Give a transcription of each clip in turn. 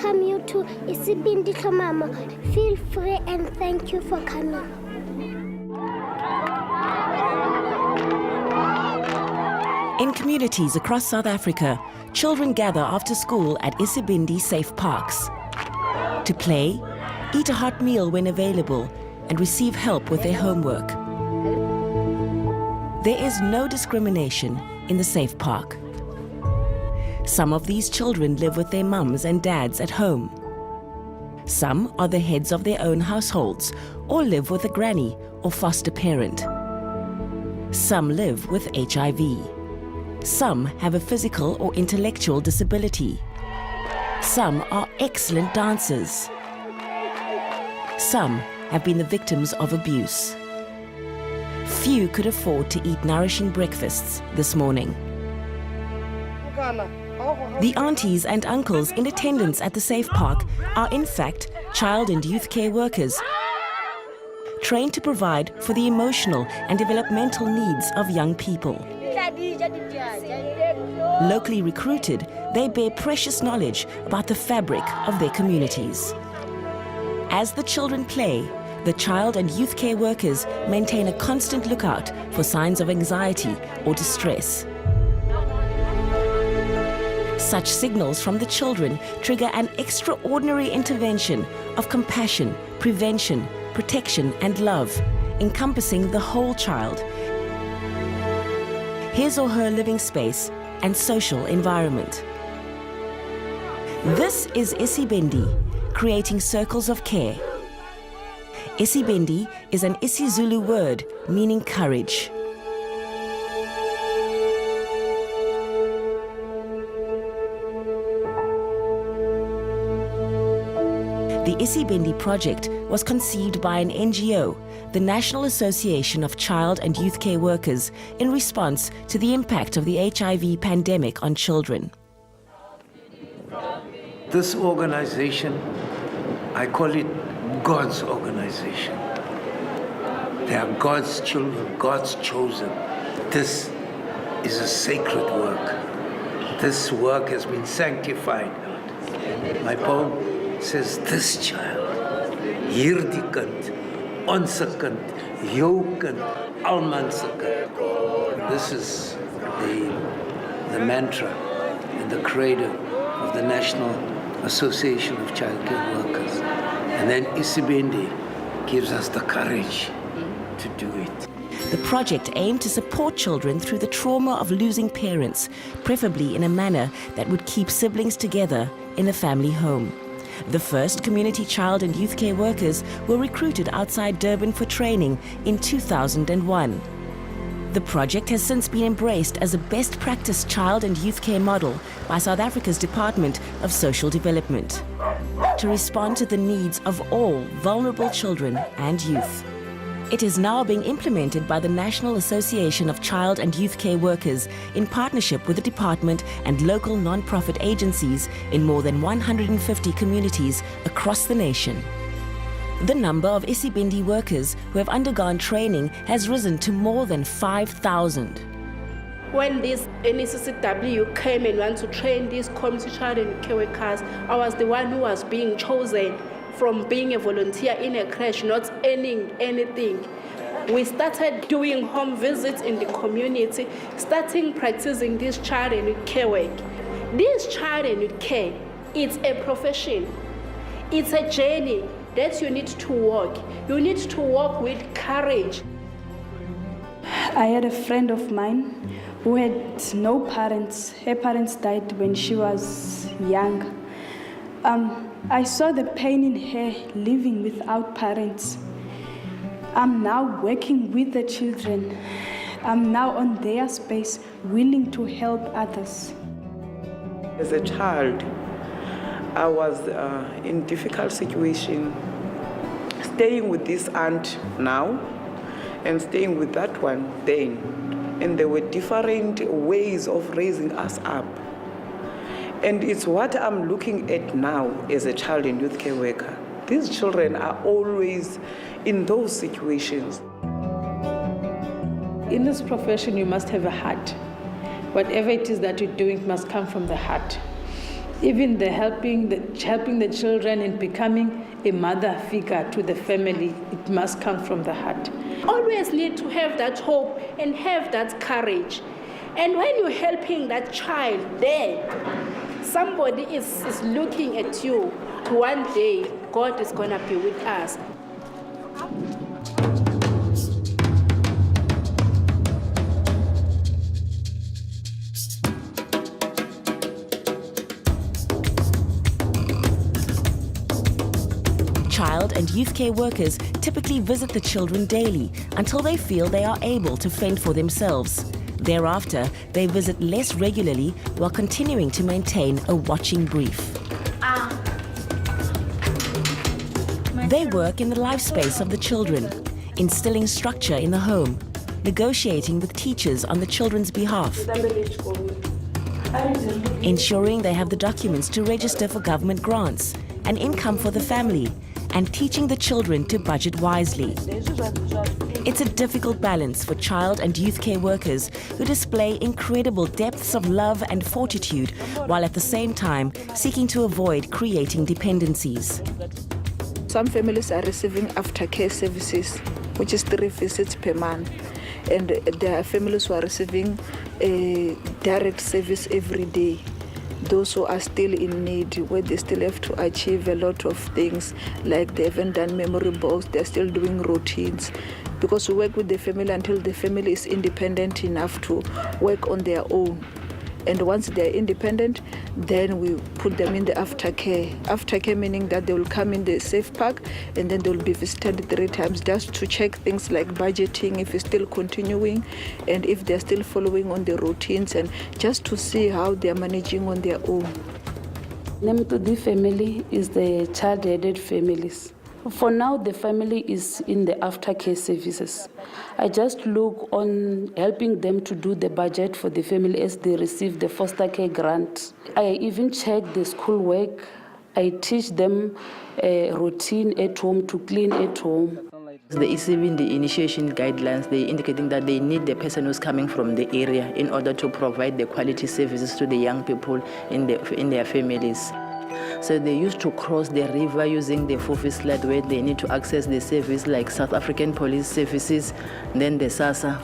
welcome you to Isibindi Kamama. Feel free and thank you for coming. In communities across South Africa, children gather after school at Isibindi safe parks to play, eat a hot meal when available, and receive help with their homework. There is no discrimination in the safe park. Some of these children live with their mums and dads at home. Some are the heads of their own households or live with a granny or foster parent. Some live with HIV. Some have a physical or intellectual disability. Some are excellent dancers. Some have been the victims of abuse. Few could afford to eat nourishing breakfasts this morning. The aunties and uncles in attendance at the safe park are in fact child and youth care workers, trained to provide for the emotional and developmental needs of young people. Locally recruited, they bear precious knowledge about the fabric of their communities. As the children play, the child and youth care workers maintain a constant lookout for signs of anxiety or distress. Such signals from the children trigger an extraordinary intervention of compassion, prevention, protection and love, encompassing the whole child, his or her living space and social environment. This is Isibindi, creating circles of care. Isibindi is an isiZulu word meaning courage. The Isibindi project was conceived by an NGO, the National Association of Child and Youth Care Workers, in response to the impact of the HIV pandemic on children. This organization, I call it God's organization. They are God's children, God's chosen. This is a sacred work. This work has been sanctified. My poem says, this child, hierdie kind, onze kind, jou kind, almal se kind. This is the mantra and the credo of the National Association of Child Care Workers. And then Isibindi gives us the courage to do it. The project aimed to support children through the trauma of losing parents, preferably in a manner that would keep siblings together in a family home. The first community child and youth care workers were recruited outside Durban for training in 2001. The project has since been embraced as a best practice child and youth care model by South Africa's Department of Social Development to respond to the needs of all vulnerable children and youth. It is now being implemented by the National Association of Child and Youth Care Workers in partnership with the department and local non-profit agencies in more than 150 communities across the nation. The number of Isibindi workers who have undergone training has risen to more than 5,000. When this CYCW came and wanted to train these community child and care workers, I was the one who was being chosen from being a volunteer in a crèche, not earning anything. We started doing home visits in the community, starting practicing this child and youth care work. This child and youth care, it's a profession. It's a journey that you need to walk. You need to walk with courage. I had a friend of mine who had no parents. Her parents died when she was young. I saw the pain in her living without parents. I'm now working with the children. I'm now on their space, willing to help others. As a child, I was in difficult situation, staying with this aunt now and staying with that one then. And there were different ways of raising us up. And it's what I'm looking at now as a child and youth care worker. These children are always in those situations. In this profession, you must have a heart. Whatever it is that you're doing must come from the heart. Even helping the children in becoming a mother figure to the family, it must come from the heart. Always need to have that hope and have that courage. And when you're helping that child there, somebody is looking at you. One day, God is going to be with us. Child and youth care workers typically visit the children daily until they feel they are able to fend for themselves. Thereafter, they visit less regularly while continuing to maintain a watching brief. They work in the life space of the children, instilling structure in the home, negotiating with teachers on the children's behalf, ensuring they have the documents to register for government grants, an income for the family, and teaching the children to budget wisely. It's a difficult balance for child and youth care workers who display incredible depths of love and fortitude, while at the same time seeking to avoid creating dependencies. Some families are receiving aftercare services, which is 3 visits per month. And there are families who are receiving a direct service every day. Those who are still in need, where they still have to achieve a lot of things, like they haven't done memory box, they're still doing routines. Because we work with the family until the family is independent enough to work on their own. And once they're independent, then we put them in the aftercare. Aftercare meaning that they will come in the safe park and then they will be visited 3 times just to check things like budgeting, if it's still continuing, and if they're still following on the routines, and just to see how they're managing on their own. Nemtudi family is the child-headed families. For now, the family is in the aftercare services. I just look on helping them to do the budget for the family as they receive the foster care grant. I even check the schoolwork. I teach them a routine at home to clean at home. The ECB, the initiation guidelines, they indicating that they need the person who's coming from the area in order to provide the quality services to the young people in their families. So they used to cross the river using the Fofi slide where they need to access the service like South African Police Services, then the SASA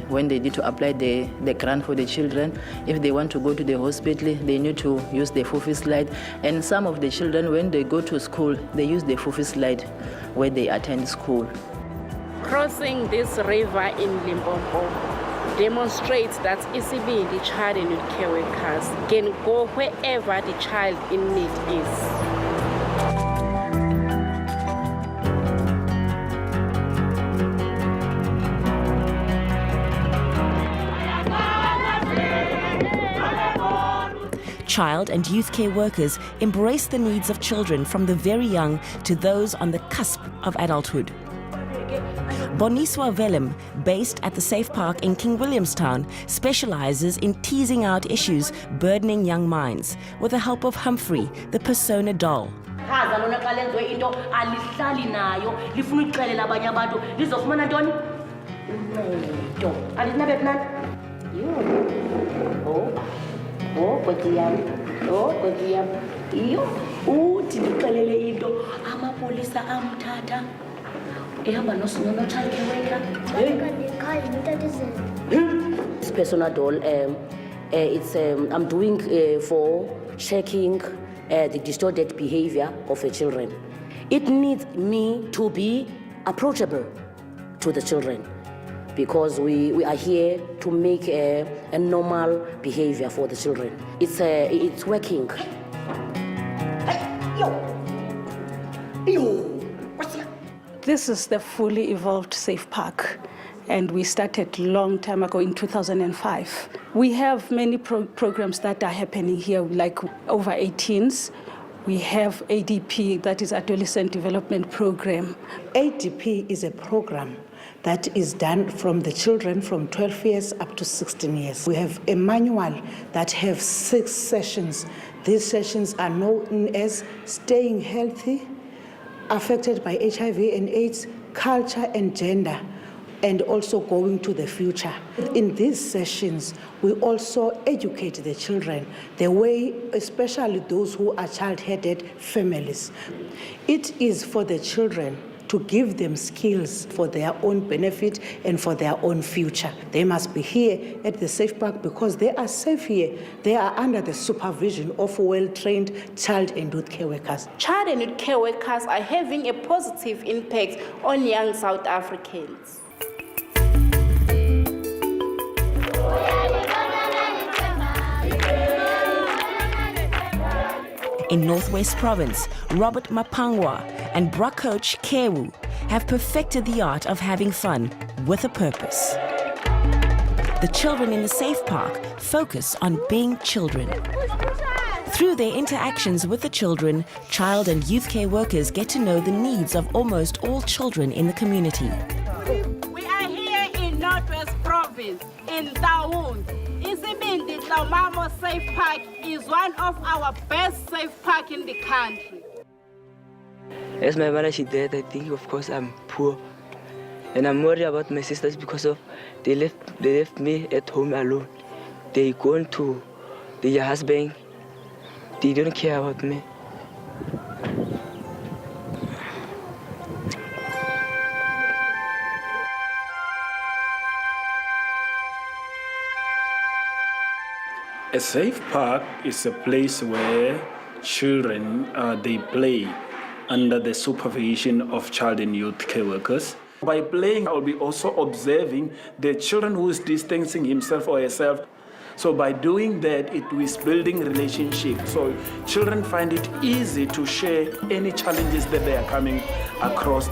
when they need to apply the grant for the children. If they want to go to the hospital, they need to use the Fofi slide. And some of the children, when they go to school, they use the Fofi slide where they attend school. Crossing this river in Limpopo demonstrates that ECB, the child and youth care workers, can go wherever the child in need is. Child and youth care workers embrace the needs of children from the very young to those on the cusp of adulthood. Boniswa Velem, based at the Safe Park in King Williamstown, specializes in teasing out issues burdening young minds with the help of Humphrey, the persona doll. This persona doll, I'm doing for checking the distorted behavior of the children. It needs me to be approachable to the children because we are here to make a normal behavior for the children. It's working. This is the fully evolved Safe Park, and we started a long time ago in 2005. We have many programs that are happening here, like over 18s. We have ADP, that is Adolescent Development Program. ADP is a program that is done from the children from 12 years up to 16 years. We have a manual that has 6 sessions. These sessions are known as Staying Healthy, Affected by HIV and AIDS, Culture and Gender. and also going to the future. In these sessions, we also educate the children the way, especially those who are child-headed families. It is for the children to give them skills for their own benefit and for their own future. They must be here at the Safe Park because they are safe here. They are under the supervision of well-trained child and youth care workers. Child and youth care workers are having a positive impact on young South Africans. In Northwest Province, Robert Mapangwa and bra coach Kewu have perfected the art of having fun with a purpose. The children in the Safe Park focus on being children. Through their interactions with the children, child and youth care workers get to know the needs of almost all children in the community. We are here in Northwest Province, in Taung. Isibindi Taumamo Safe Park is one of our best safe park in the country. As my mother, she died, I think, of course, I'm poor. And I'm worried about my sisters because of they left me at home alone. They gone to their husband. They don't care about me. A safe park is a place where children they play under the supervision of child and youth care workers. By playing, I'll be also observing the children who is distancing himself or herself. So by doing that, it is building relationships. So children find it easy to share any challenges that they are coming across.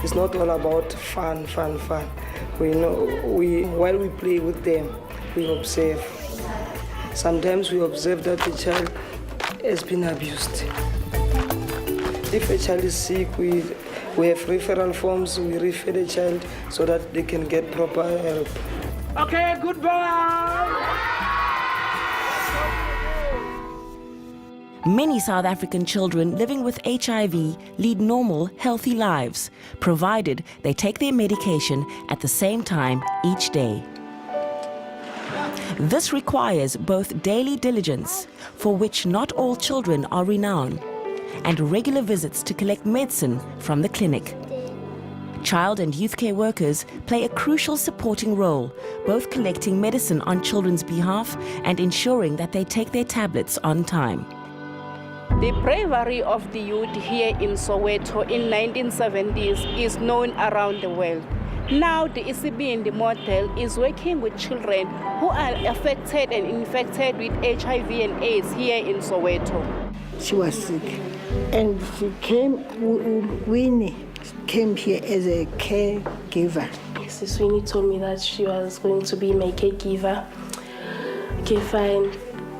It's not all about fun. We know, while we play with them, we observe. Sometimes we observe that the child has been abused. If a child is sick, we have referral forms, we refer the child so that they can get proper help. Okay, goodbye! Many South African children living with HIV lead normal, healthy lives, provided they take their medication at the same time each day. This requires both daily diligence, for which not all children are renowned, and regular visits to collect medicine from the clinic. Child and youth care workers play a crucial supporting role, both collecting medicine on children's behalf and ensuring that they take their tablets on time. The bravery of the youth here in Soweto in 1970s is known around the world. Now the Isibindi model is working with children who are affected and infected with HIV and AIDS here in Soweto. She was sick and she came, Winnie came here as a caregiver. Mrs. Winnie told me that she was going to be my caregiver. Okay, fine.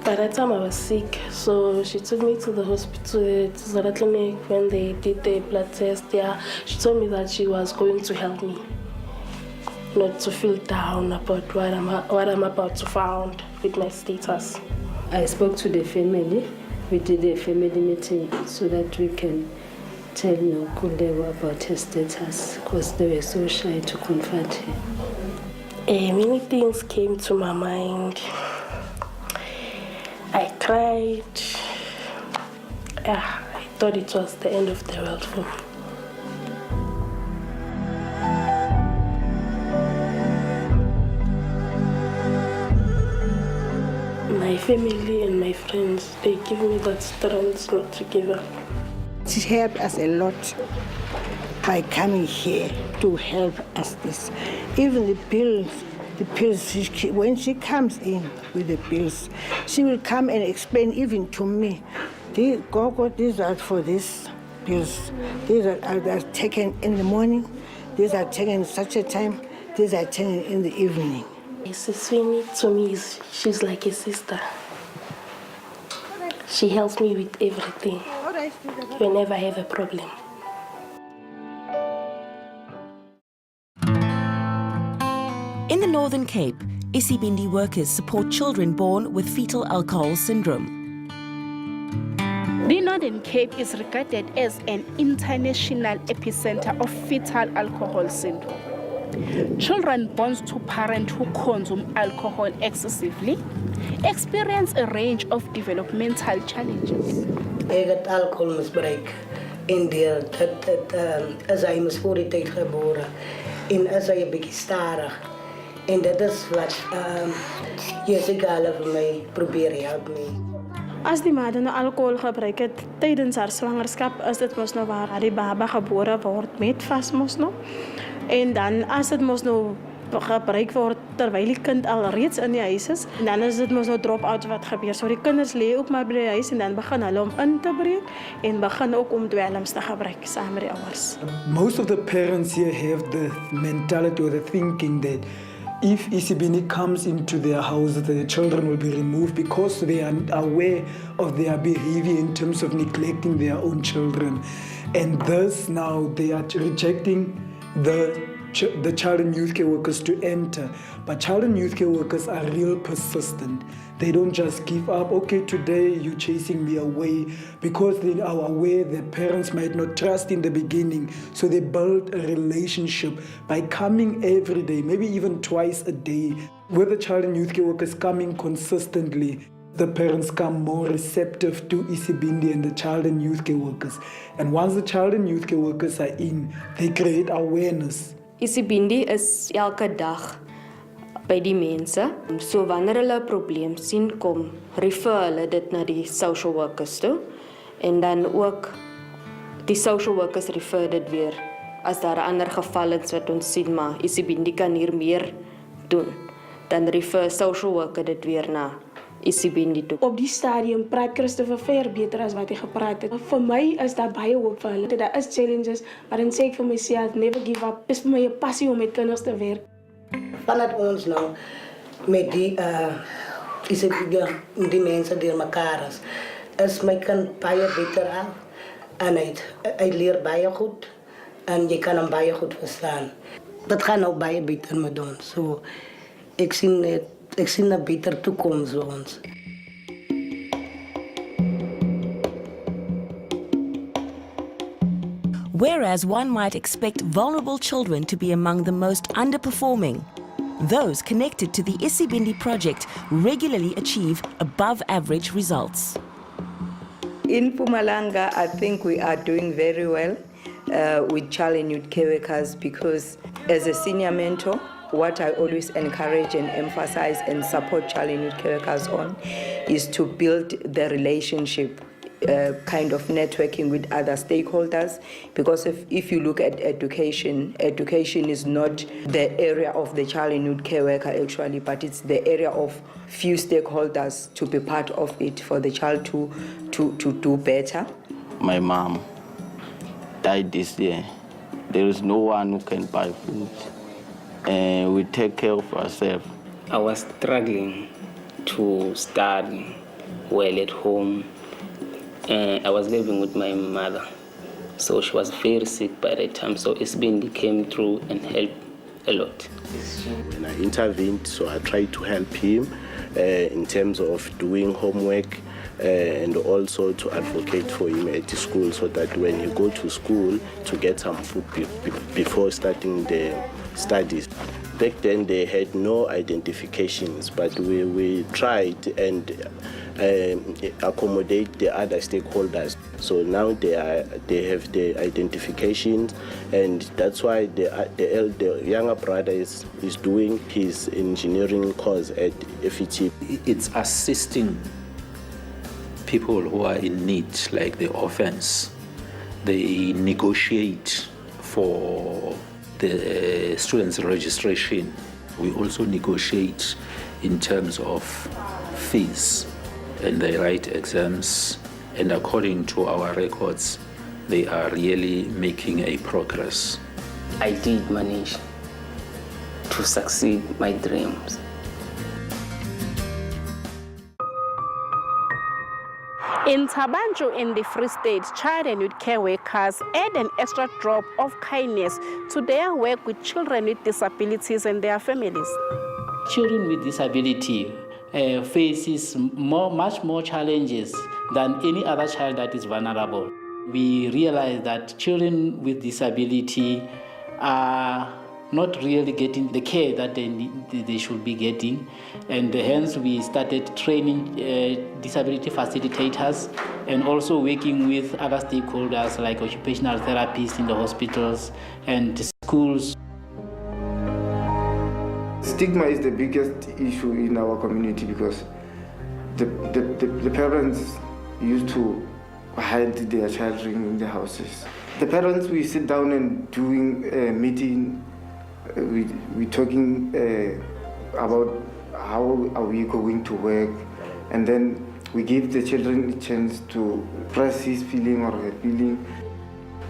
By that time I was sick, so she took me to the hospital, to the clinic when they did the blood test there. She told me that she was going to help me, not to feel down about what I'm about to find with my status. I spoke to the family. We did a family meeting so that we can tell Nkulewa about her status, because they were so shy to confront her. Many things came to my mind. I cried. I thought it was the end of the world for me. My family and my friends, they give me that strength not to give up. She helped us a lot by coming here to help us this. Even the pills, when she comes in with the pills, she will come and explain even to me, Gogo, these are for these pills. These are taken in the morning, these are taken such a time, these are taken in the evening. Mrs. Sweeney, to me, she's like a sister. She helps me with everything whenever I have a problem. In the Northern Cape, Isibindi workers support children born with fetal alcohol syndrome. The Northern Cape is regarded as an international epicenter of fetal alcohol syndrome. Children born to parents who consume alcohol excessively experience a range of developmental challenges. I got alcohol misbruik in there as I was voor die tijd geboren en as I 'n bietjie starig en dit is wat Jessica vir my probeer help me. As die moeder nou alcohol gebruik het tydens haar swangerskap, is dit mos nou waar die baba gebore word met vas mos nou. En dan as dit mos nou gebruik word terwyl die kind al reeds in die huis is, en dan is dit mos nou drop-out wat gebeur. So die kinders lê ook maar by die huis en dan begin hulle om in te breek en begin ook om dwelms te gebruik saam met die ouers. Most of the parents here have the mentality or the thinking that if Isibini comes into their house, the children will be removed because they are aware of their behavior in terms of neglecting their own children. And thus now they are rejecting the child and youth care workers to enter. But child and youth care workers are real persistent. They don't just give up, okay, today you're chasing me away, because they are aware that parents might not trust in the beginning. So they build a relationship by coming every day, maybe even twice a day. With the child and youth care workers coming consistently, the parents come more receptive to Isibindi and the child and youth care workers. And once the child and youth care workers are in, they create awareness. Isibindi is elke dag by die mense. So wanneer hulle 'n probleem sien kom, refer hulle dit na die social workers toe. En dan ook die social workers refer dit weer as daar 'n ander geval is wat ons sien maar Isibindi kan hier meer doen. Dan refer social worker dit weer na Isibindi toe. Op die stadium praat Christopher ver beter as wat hy gepraat het. Vir my is daar baie hoop vir hulle. Daar is challenges, maar dan sê ek vir myself, never give up. Dis vir my 'n passie om met kinders te werk. Vanaf ons nou met die die mense die mekaar is my kind baie beter aan en hy leer baie goed en jy kan hom baie goed verstaan. Dat gaan nou baie beter met ons. So ek sien 'n beter toekoms vir ons. Whereas one might expect vulnerable children to be among the most underperforming, those connected to the Isibindi project regularly achieve above-average results. In Mpumalanga, I think we are doing very well with child and youth care workers because as a senior mentor, what I always encourage and emphasize and support child and youth care workers on is to build the relationship, kind of networking with other stakeholders, because if you look at education is not the area of the child and youth care worker actually, but it's the area of few stakeholders to be part of it for the child to do better. My mom died this year. There is no one who can buy food. And we take care of ourselves. I was struggling to study well at home. I was living with my mother, so she was very sick by that time. So Isibindi came through and helped a lot. When I intervened, so I tried to help him in terms of doing homework and also to advocate for him at school so that when he go to school to get some food before starting the studies. Back then they had no identifications, but we tried and accommodate the other stakeholders. So now they have the identifications, and that's why the younger brother is doing his engineering course at FET. It's assisting people who are in need, like the orphans. They negotiate for the students' registration. We also negotiate in terms of fees, and they write exams, and according to our records, they are really making a progress. I did manage to succeed my dreams. In Tabanjo in the Free State, child and youth care workers add an extra drop of kindness to their work with children with disabilities and their families. Children with disability, faces much more challenges than any other child that is vulnerable. We realize that children with disability are not really getting the care that they should be getting, and hence we started training disability facilitators and also working with other stakeholders like occupational therapists in the hospitals and schools. Stigma is the biggest issue in our community because the parents used to hide their children in the houses. The parents, we sit down and doing a meeting. We're talking about how are we going to work, and then we give the children a chance to express his feeling or her feeling.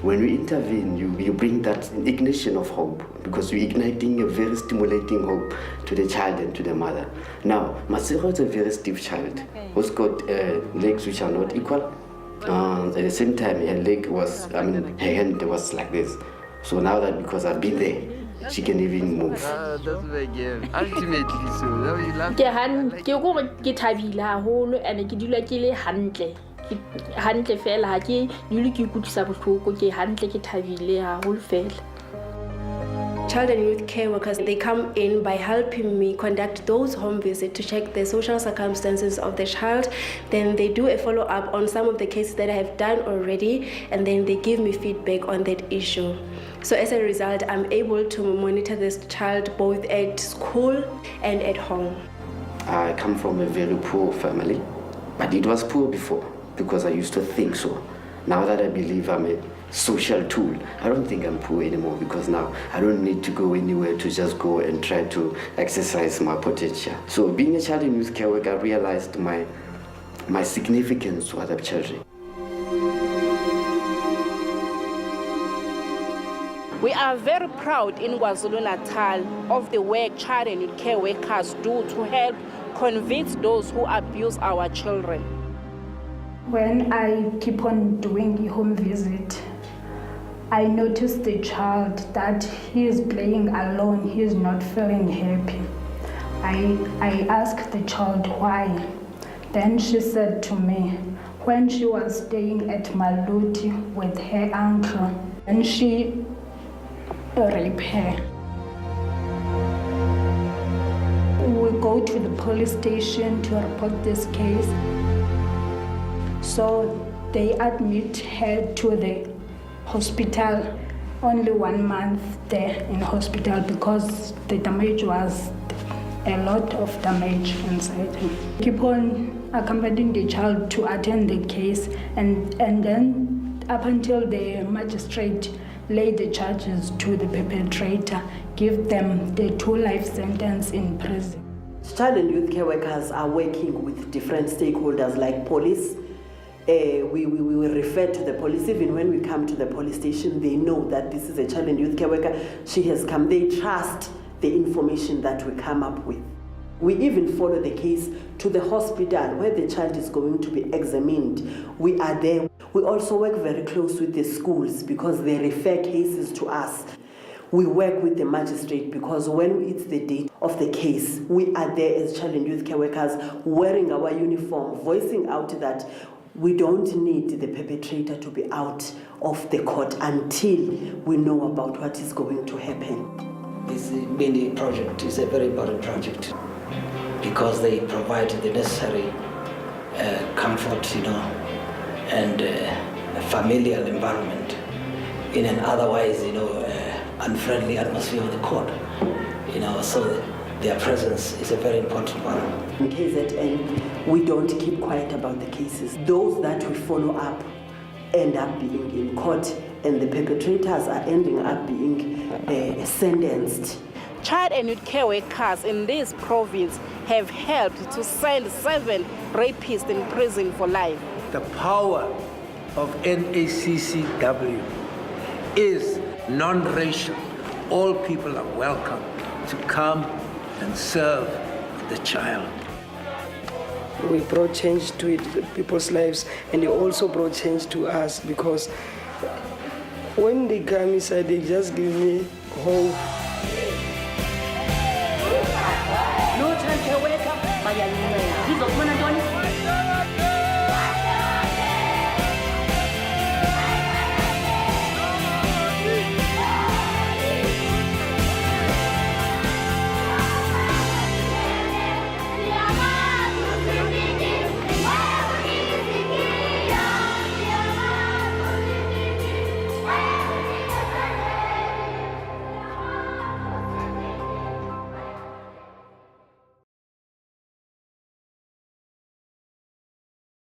When we intervene, you bring that ignition of hope, because we're igniting a very stimulating hope to the child and to the mother. Now, Masiro is a very stiff child who's got legs which are not equal. At the same time, her leg was, her hand was like this. So now that because I've been there, she can even move. That's my game. Ultimately, so now you love. Ke thabile haholo and ke dula ke le hantle fela ha ke dule ke ikutlisa bohloko ke hantle ke thabile haholo fela. Child and youth care workers, they come in by helping me conduct those home visits to check the social circumstances of the child. Then they do a follow-up on some of the cases that I have done already, and then they give me feedback on that issue. So as a result, I'm able to monitor this child both at school and at home. I come from a very poor family, but it was poor before because I used to think so. Now that I believe I'm a social tool, I don't think I'm poor anymore, because now I don't need to go anywhere to just go and try to exercise my potential. So being a child and youth care worker, I realized my significance to other children. We are very proud in KwaZulu-Natal of the work child and youth care workers do to help convince those who abuse our children. When I keep on doing the home visit, I notice the child that he is playing alone, he is not feeling happy. I asked the child why. Then she said to me, when she was staying at Maluti with her uncle, and she raped her. We go to the police station to report this case. So they admit her to the hospital, only 1 month there in hospital because the damage was a lot of damage inside him. Keep on accompanying the child to attend the case, and then up until the magistrate lay the charges to the perpetrator, give them the 2 life sentence in prison. Child and youth care workers are working with different stakeholders like police. We will refer to the police. Even when we come to the police station, they know that this is a child and youth care worker. She has come. They trust the information that we come up with. We even follow the case to the hospital where the child is going to be examined. We are there. We also work very close with the schools because they refer cases to us. We work with the magistrate because when it's the date of the case, we are there as child and youth care workers wearing our uniform, voicing out that we don't need the perpetrator to be out of the court until we know about what is going to happen. This mini project is a very important project because they provide the necessary comfort, and a familiar environment in an otherwise, unfriendly atmosphere of the court. So their presence is a very important one. In KZN, we don't keep quiet about the cases. Those that we follow up end up being in court, and the perpetrators are ending up being sentenced. Child and youth care workers in this province have helped to send 7 rapists in prison for life. The power of CYCW is non-racial. All people are welcome to come and serve the child. We brought change to people's lives, and they also brought change to us, because when they come inside, they just give me hope. No child care worker ba yang